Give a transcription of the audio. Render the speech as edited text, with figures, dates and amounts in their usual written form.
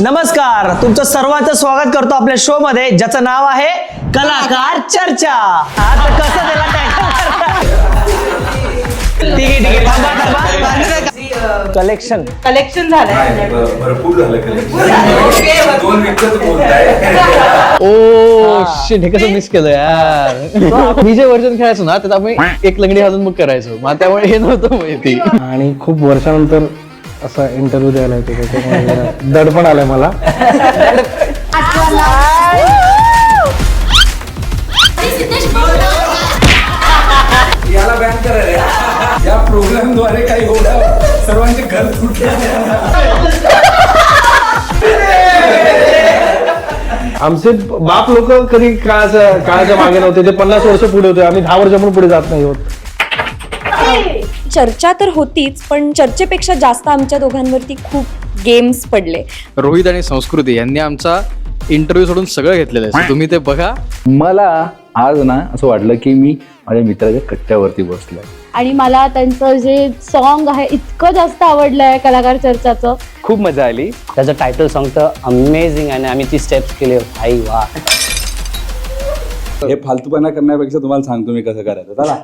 नमस्कार, तुमचं सर्वांचं स्वागत करतो आपल्या शो मध्ये ज्याचं नाव आहे कलाकार चर्चा. आता कसं त्याला ठीक आहे थांबा. कलेक्शन झालंय भरपूर झालं दोन विकत बोलताय. ओ शिट, हे कसं मिस केलं यार. मी जे वर्जन खेळायचो ना त्यात आम्ही एक लंगडी घालून मग करायचो, मग त्यामुळे हे नव्हतं माहिती. आणि खूप वर्षानंतर असा इंटरव्ह्यू द्यायला येतो, त्याच्यामुळे दडपण आलंय मला. याला बॅन करायला या प्रोग्राम द्वारे काही होणार सर्वांचे घर सुटले. आमचे बाप लोक कधी काळाच्या मागे नव्हते, ते 50 वर्ष पुढे होते. आम्ही 10 वर्ष पण पुढे जात नाही होत. चर्चा तर होतीच, पण चर्चेपेक्षा जास्त आमच्या दोघांवरती खूप गेम्स पडले. रोहित आणि संस्कृती यांनी आमचा इंटरव्ह्यू सोडून सगळं घेतलेलं आहे, तुम्ही ते बघा. मला आज ना असं वाटलं की मी माझ्या मित्राच्या कट्ट्यावरती बसलोय. आणि मला त्यांचं जे सॉन्ग आहे इतकं जास्त आवडलंय कलाकार चर्चाचं. खूप मजा आली. त्याचं टायटल सॉन्ग तर अमेझिंग आहे आणि आम्ही ती स्टेप्स केले. आई वा. हे फालतूपणा करण्यापेक्षा तुम्हाला सांगतो मी कसं करायचं. चला